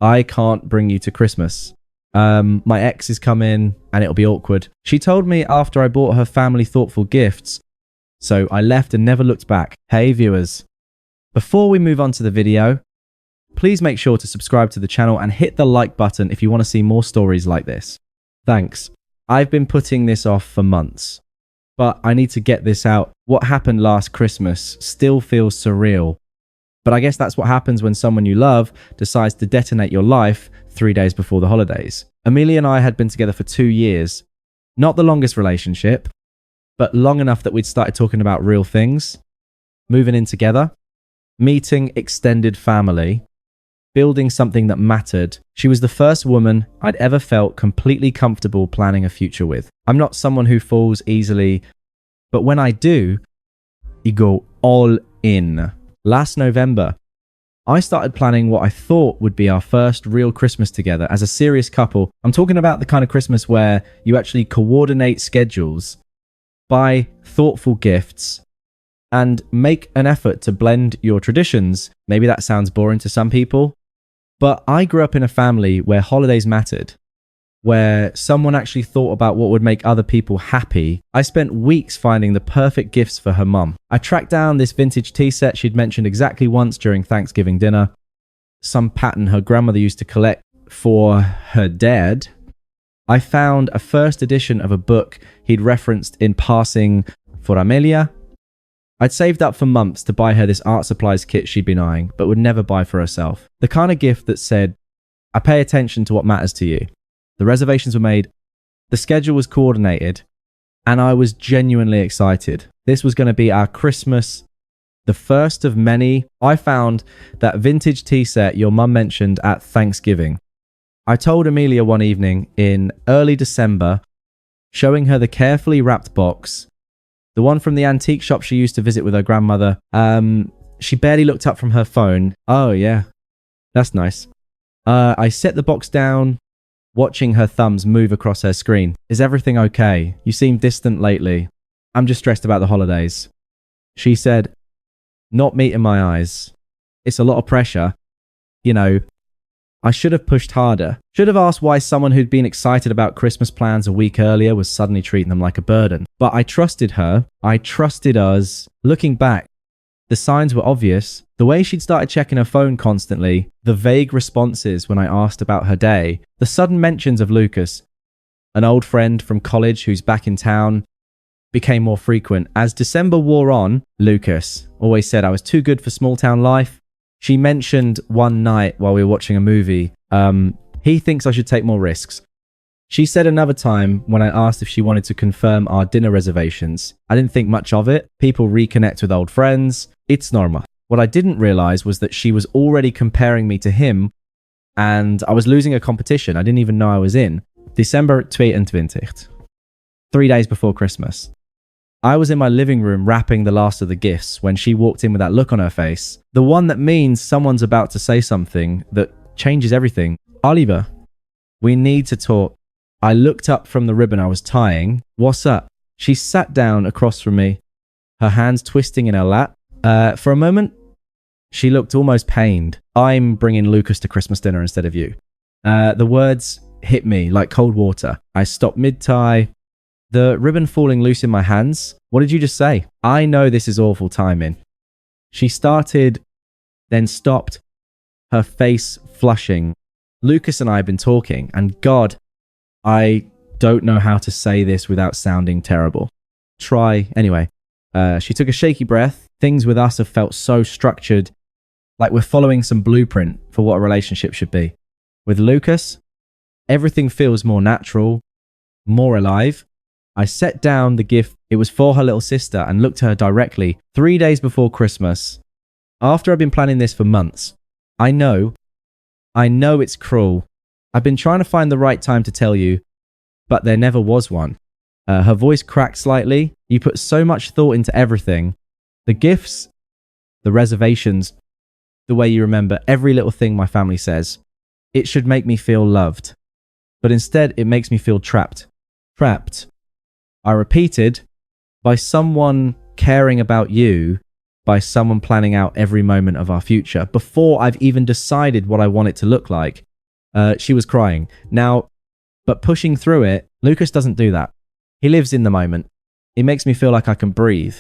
I can't bring you to Christmas. My ex is coming and it'll be awkward. She told me after I bought her family thoughtful gifts, so I left and never looked back. Hey viewers, before we move on to the video, please make sure to subscribe to the channel and hit the like button if you want to see more stories like this. Thanks. I've been putting this off for months, but I need to get this out. What happened last Christmas still feels surreal. But I guess that's what happens when someone you love decides to detonate your life 3 days before the holidays. Amelia and I had been together for 2 years. Not the longest relationship, but long enough that we'd started talking about real things, moving in together, meeting extended family, building something that mattered. She was the first woman I'd ever felt completely comfortable planning a future with. I'm not someone who falls easily, but when I do, you go all in. Last November, I started planning what I thought would be our first real Christmas together as a serious couple. I'm talking about the kind of Christmas where you actually coordinate schedules, buy thoughtful gifts, and make an effort to blend your traditions. Maybe that sounds boring to some people, but I grew up in a family where holidays mattered, where someone actually thought about what would make other people happy. I spent weeks finding the perfect gifts for her mum. I tracked down this vintage tea set she'd mentioned exactly once during Thanksgiving dinner, some pattern her grandmother used to collect for her dad. I found a first edition of a book he'd referenced in passing for Amelia. I'd saved up for months to buy her this art supplies kit she'd been eyeing, but would never buy for herself. The kind of gift that said, I pay attention to what matters to you. The reservations were made, the schedule was coordinated, and I was genuinely excited. This was going to be our Christmas, the first of many. I found that vintage tea set your mum mentioned at Thanksgiving. I told Amelia one evening in early December, showing her the carefully wrapped box, the one from the antique shop she used to visit with her grandmother. She barely looked up from her phone. Oh yeah, that's nice. I set the box down, watching her thumbs move across her screen. Is everything okay? You seem distant lately. I'm just stressed about the holidays. She said, not meeting my eyes. It's a lot of pressure. You know, I should have pushed harder. Should have asked why someone who'd been excited about Christmas plans a week earlier was suddenly treating them like a burden. But I trusted her. I trusted us. Looking back, the signs were obvious. The way she'd started checking her phone constantly, the vague responses when I asked about her day, the sudden mentions of Lucas, an old friend from college who's back in town, became more frequent. As December wore on, Lucas always said I was too good for small town life. She mentioned one night while we were watching a movie, he thinks I should take more risks. She said another time when I asked if she wanted to confirm our dinner reservations, I didn't think much of it. People reconnect with old friends. It's normal. What I didn't realize was that she was already comparing me to him, and I was losing a competition I didn't even know I was in. December 22, 3 days before Christmas. I was in my living room wrapping the last of the gifts when she walked in with that look on her face. The one that means someone's about to say something that changes everything. Oliver, we need to talk. I looked up from the ribbon I was tying. What's up? She sat down across from me, her hands twisting in her lap. For a moment, she looked almost pained. I'm bringing Lucas to Christmas dinner instead of you. The words hit me like cold water. I stopped mid-tie, the ribbon falling loose in my hands. What did you just say? I know this is awful timing. She started, then stopped, her face flushing. Lucas and I have been talking, and God, I don't know how to say this without sounding terrible. Try anyway. She took a shaky breath. Things with us have felt so structured, like we're following some blueprint for what a relationship should be. With Lucas, everything feels more natural, more alive. I set down the gift. It was for her little sister and looked at her directly 3 days before Christmas. After I've been planning this for months, I know it's cruel. I've been trying to find the right time to tell you, but there never was one. Her voice cracked slightly. You put so much thought into everything. The gifts, the reservations, the way you remember every little thing my family says. It should make me feel loved. But instead, it makes me feel trapped. Trapped. I repeated, by someone caring about you, by someone planning out every moment of our future, before I've even decided what I want it to look like. She was crying. Now, but pushing through it, Lucas doesn't do that. He lives in the moment. It makes me feel like I can breathe.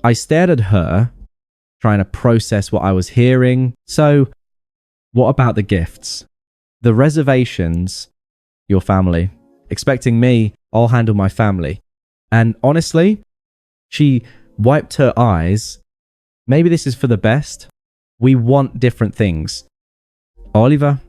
I stared at her, trying to process what I was hearing. So, what about the gifts? The reservations, your family. Expecting me, I'll handle my family. And honestly, she wiped her eyes. Maybe this is for the best. We want different things. Oliver,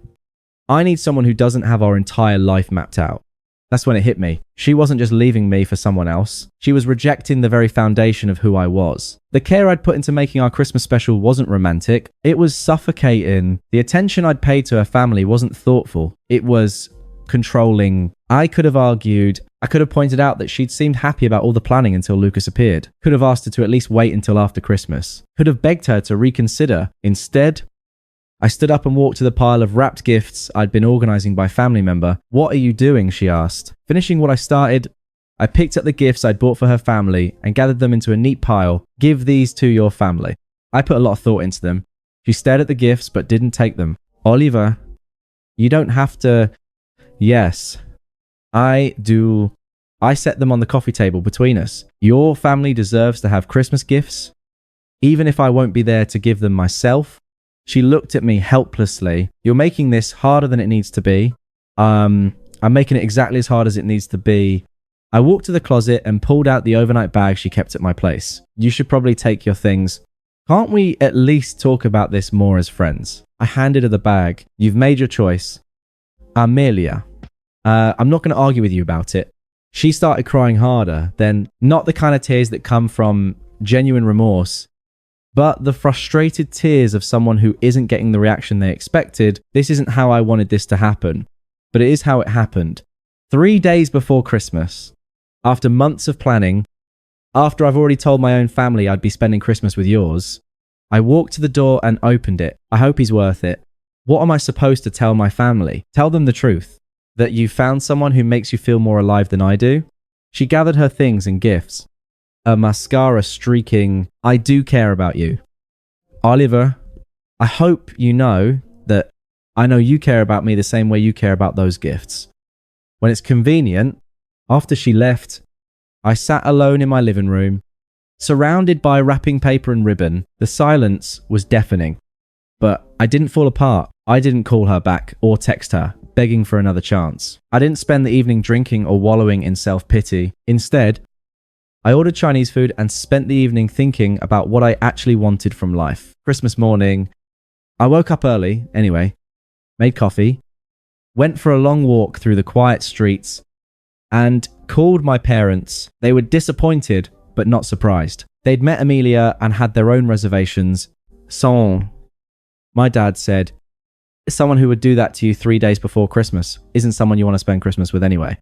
I need someone who doesn't have our entire life mapped out. That's when it hit me. She wasn't just leaving me for someone else. She was rejecting the very foundation of who I was. The care I'd put into making our Christmas special wasn't romantic. It was suffocating. The attention I'd paid to her family wasn't thoughtful. It was controlling. I could have argued. I could have pointed out that she'd seemed happy about all the planning until Lucas appeared. Could have asked her to at least wait until after Christmas. Could have begged her to reconsider. Instead, I stood up and walked to the pile of wrapped gifts I'd been organising by family member. "What are you doing?" she asked. Finishing what I started, I picked up the gifts I'd bought for her family and gathered them into a neat pile. "Give these to your family." I put a lot of thought into them. She stared at the gifts but didn't take them. "Oliver, you don't have to..." "Yes, I do. I set them on the coffee table between us. Your family deserves to have Christmas gifts, even if I won't be there to give them myself." She looked at me helplessly. "You're making this harder than it needs to be." I'm making it exactly as hard as it needs to be." I walked to the closet and pulled out the overnight bag she kept at my place. "You should probably take your things. Can't we at least talk about this more as friends?" I handed her the bag. "You've made your choice." "Amelia, I'm not going to argue with you about it." She started crying harder, then not the kind of tears that come from genuine remorse, but the frustrated tears of someone who isn't getting the reaction they expected. "This isn't how I wanted this to happen, but it is how it happened. 3 days before Christmas, after months of planning, after I've already told my own family I'd be spending Christmas with yours, I walked to the door and opened it. I hope he's worth it. What am I supposed to tell my family? Tell them the truth. That you found someone who makes you feel more alive than I do?" She gathered her things and gifts. A mascara streaking, "I do care about you. Oliver, I hope you know that I know you care about me the same way you care about those gifts." When it's convenient, after she left, I sat alone in my living room, surrounded by wrapping paper and ribbon. The silence was deafening, but I didn't fall apart. I didn't call her back or text her, begging for another chance. I didn't spend the evening drinking or wallowing in self-pity. Instead, I ordered Chinese food and spent the evening thinking about what I actually wanted from life. Christmas morning, I woke up early, anyway, made coffee, went for a long walk through the quiet streets, and called my parents. They were disappointed, but not surprised. They'd met Amelia and had their own reservations. So, my dad said, "Someone who would do that to you 3 days before Christmas isn't someone you want to spend Christmas with anyway."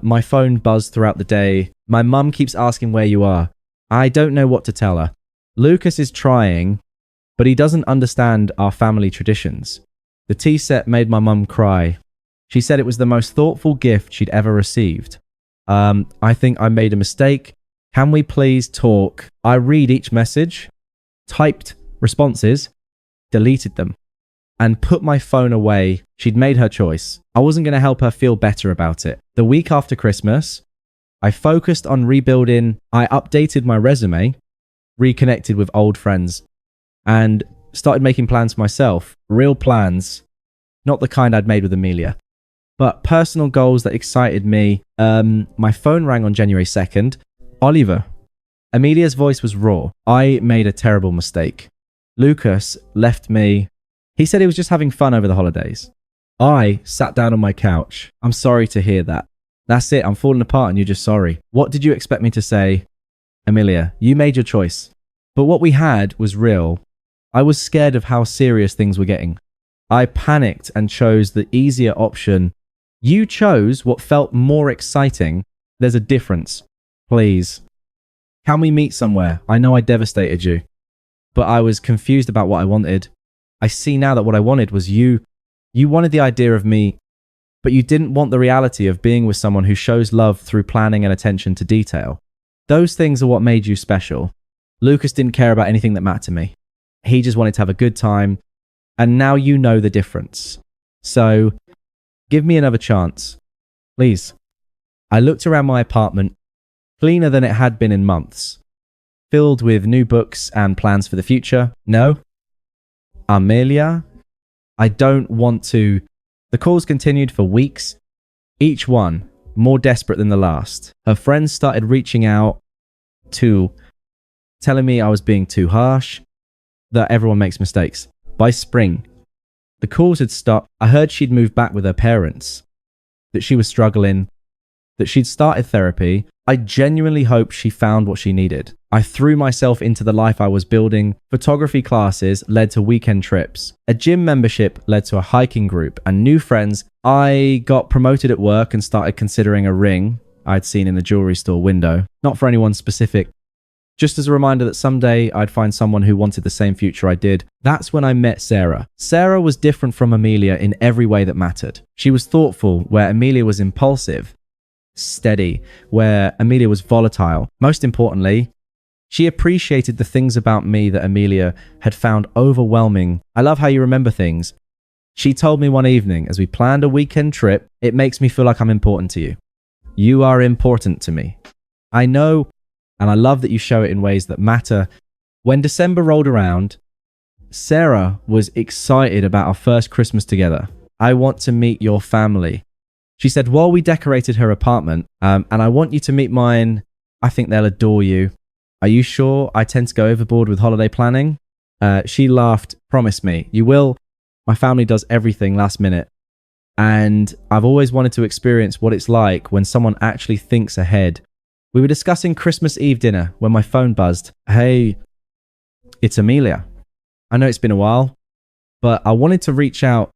My phone buzzed throughout the day. My mum keeps asking where you are. I don't know what to tell her. Lucas is trying, but he doesn't understand our family traditions. The tea set made my mum cry. She said it was the most thoughtful gift she'd ever received. I think I made a mistake. Can we please talk? I read each message, typed responses, deleted them, and put my phone away. She'd made her choice. I wasn't going to help her feel better about it. The week after Christmas, I focused on rebuilding. I updated my resume, reconnected with old friends, and started making plans for myself. Real plans, not the kind I'd made with Amelia, but personal goals that excited me. My phone rang on January 2nd. "Oliver." Amelia's voice was raw. "I made a terrible mistake. Lucas left me. He said he was just having fun over the holidays." I sat down on my couch. "I'm sorry to hear that. That's it, I'm falling apart and you're just sorry. What did you expect me to say?" "Amelia, you made your choice. But what we had was real. I was scared of how serious things were getting. I panicked and chose the easier option. You chose what felt more exciting. There's a difference. Please. Can we meet somewhere? I know I devastated you, but I was confused about what I wanted. I see now that what I wanted was you. You wanted the idea of me, but you didn't want the reality of being with someone who shows love through planning and attention to detail. Those things are what made you special. Lucas didn't care about anything that mattered to me. He just wanted to have a good time, and now you know the difference. So give me another chance. Please. I looked around my apartment, cleaner than it had been in months, filled with new books and plans for the future. No. Amelia, I don't want to. The calls continued for weeks, each one more desperate than the last. Her friends started reaching out to telling me I was being too harsh, that everyone makes mistakes. By spring, the calls had stopped. I heard she'd moved back with her parents, that she was struggling, that she'd started therapy. I genuinely hoped she found what she needed. I threw myself into the life I was building. Photography classes led to weekend trips. A gym membership led to a hiking group and new friends. I got promoted at work and started considering a ring I'd seen in the jewelry store window. Not for anyone specific, just as a reminder that someday I'd find someone who wanted the same future I did. That's when I met Sarah. Sarah was different from Amelia in every way that mattered. She was thoughtful, where Amelia was impulsive. Steady, where Amelia was volatile. Most importantly, she appreciated the things about me that Amelia had found overwhelming. I love how you remember things. She told me one evening as we planned a weekend trip, "It makes me feel like I'm important to you. You are important to me. I know, and I love that you show it in ways that matter." When December rolled around, Sarah was excited about our first Christmas together. "I want to meet your family," she said while we decorated her apartment, "and I want you to meet mine. I think they'll adore you. Are you sure I tend to go overboard with holiday planning?" She laughed. "Promise me, you will. My family does everything last minute. And I've always wanted to experience what it's like when someone actually thinks ahead." We were discussing Christmas Eve dinner when my phone buzzed. "Hey, it's Amelia. I know it's been a while, but I wanted to reach out.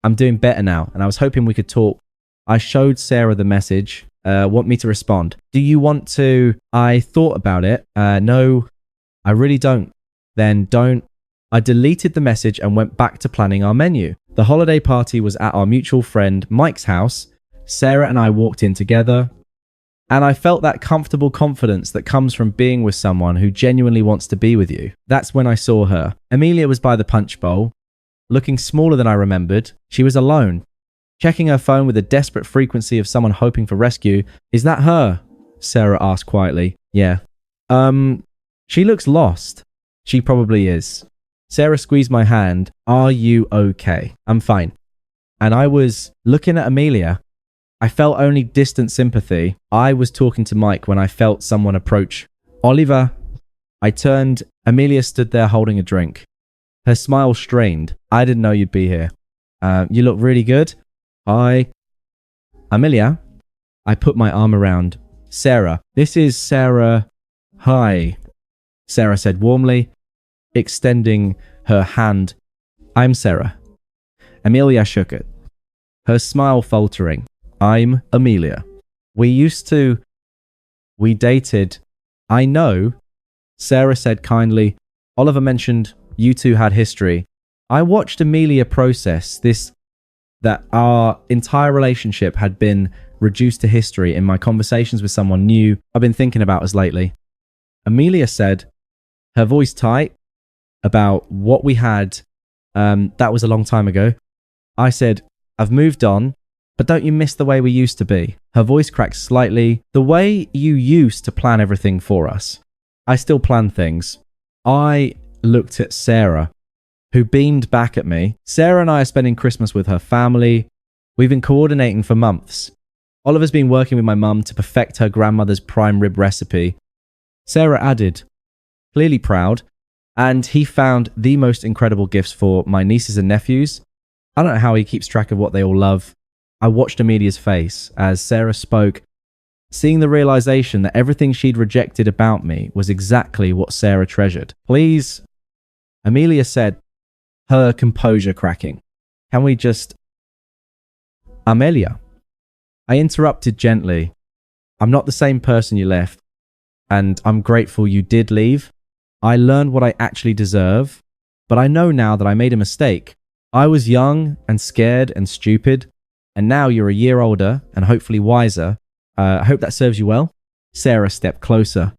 I'm doing better now, and I was hoping we could talk." I showed Sarah the message. Want me to respond? "Do you want to?" I thought about it. No, I really don't. "Then don't." I deleted the message and went back to planning our menu. The holiday party was at our mutual friend Mike's house. Sarah and I walked in together, and I felt that comfortable confidence that comes from being with someone who genuinely wants to be with you. That's when I saw her. Amelia was by the punch bowl, looking smaller than I remembered. She was alone, checking her phone with the desperate frequency of someone hoping for rescue. "Is that her?" Sarah asked quietly. "Yeah." She looks lost." "She probably is." Sarah squeezed my hand. "Are you okay?" "I'm fine." And I was looking at Amelia. I felt only distant sympathy. I was talking to Mike when I felt someone approach. "Oliver." I turned. Amelia stood there holding a drink. Her smile strained. "I didn't know you'd be here. You look really good." "Hi." "Amelia." I put my arm around Sarah. "This is Sarah." "Hi," Sarah said warmly, extending her hand. "I'm Sarah." Amelia shook it, her smile faltering. "I'm Amelia. We dated." "I know," Sarah said kindly. "Oliver mentioned you two had history." I watched Amelia process this, that our entire relationship had been reduced to history in my conversations with someone new I've been thinking about as lately. Amelia said, her voice tight, about what we had. That was a long time ago. I said, "I've moved on, but don't you miss the way we used to be?" Her voice cracked slightly. "The way you used to plan everything for us." "I still plan things." I looked at Sarah, who beamed back at me. "Sarah and I are spending Christmas with her family. We've been coordinating for months. Oliver's been working with my mum to perfect her grandmother's prime rib recipe." Sarah added, clearly proud, "And he found the most incredible gifts for my nieces and nephews." I don't know how he keeps track of what they all love. I watched Amelia's face as Sarah spoke, seeing the realization that everything she'd rejected about me was exactly what Sarah treasured. "Please," Amelia said, her composure cracking. "Can we just..." "Amelia," I interrupted gently. "I'm not the same person you left, and I'm grateful you did leave. I learned what I actually deserve, but I know now that I made a mistake. I was young and scared and stupid, and now you're a year older and hopefully wiser. I hope that serves you well." Sarah stepped closer.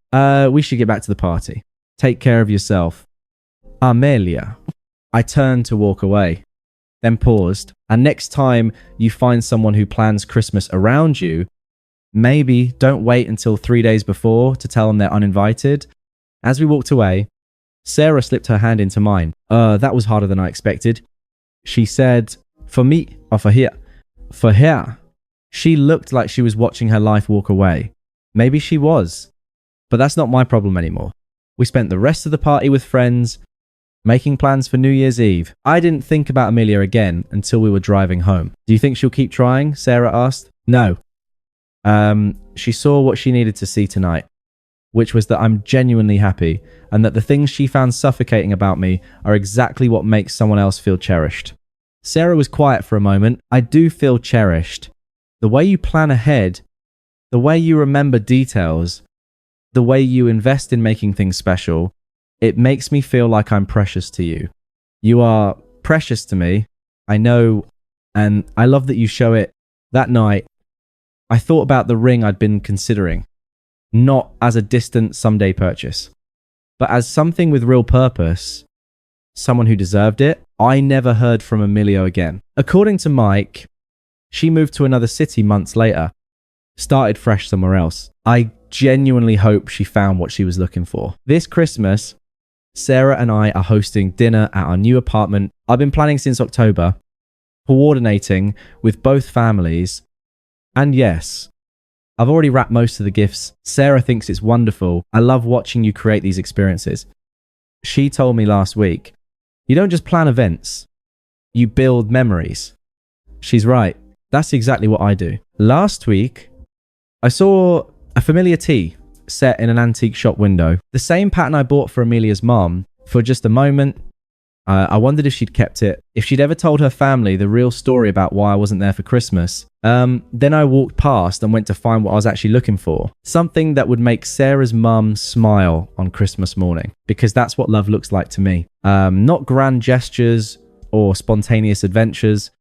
We should get back to the party. Take care of yourself." "Amelia." I turned to walk away. then paused. And next time you find someone who plans Christmas around you, maybe don't wait until 3 days before to tell them they're uninvited. As we walked away, Sarah slipped her hand into mine. That was harder than I expected. She said, for her. She looked like she was watching her life walk away. Maybe she was, but that's not my problem anymore. We spent the rest of the party with friends, making plans for New Year's Eve. I didn't think about Amelia again until we were driving home. Do you think she'll keep trying? Sarah asked. No. She saw what she needed to see tonight, which was that I'm genuinely happy and that the things she found suffocating about me are exactly what makes someone else feel cherished. Sarah was quiet for a moment. I do feel cherished. The way you plan ahead, the way you remember details, the way you invest in making things special, it makes me feel like I'm precious to you. You are precious to me, I know, and I love that you show it. That night, I thought about the ring I'd been considering, not as a distant someday purchase, but as something with real purpose, someone who deserved it. I never heard from Amelia again. According to Mike, she moved to another city months later, started fresh somewhere else. I genuinely hope she found what she was looking for. This Christmas, Sarah and I are hosting dinner at our new apartment. I've been planning since October, coordinating with both families. And yes, I've already wrapped most of the gifts. Sarah thinks it's wonderful. I love watching you create these experiences. She told me last week, you don't just plan events, you build memories. She's right. That's exactly what I do. Last week, I saw a familiar tee set in an antique shop window. The same pattern I bought for Amelia's mom. For just a moment, I wondered if she'd kept it, if she'd ever told her family the real story about why I wasn't there for Christmas. Then I walked past and went to find what I was actually looking for. Something that would make Sarah's mum smile on Christmas morning, because that's what love looks like to me. Not grand gestures or spontaneous adventures,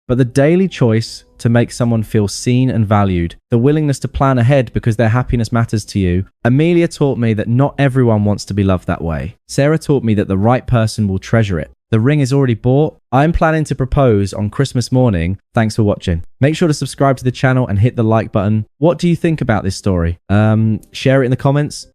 but the daily choice to make someone feel seen and valued, the willingness to plan ahead because their happiness matters to you. Amelia taught me that not everyone wants to be loved that way. Sarah taught me that the right person will treasure it. The ring is already bought. I'm planning to propose on Christmas morning. Thanks for watching. Make sure to subscribe to the channel and hit the like button. What do you think about this story? Share it in the comments.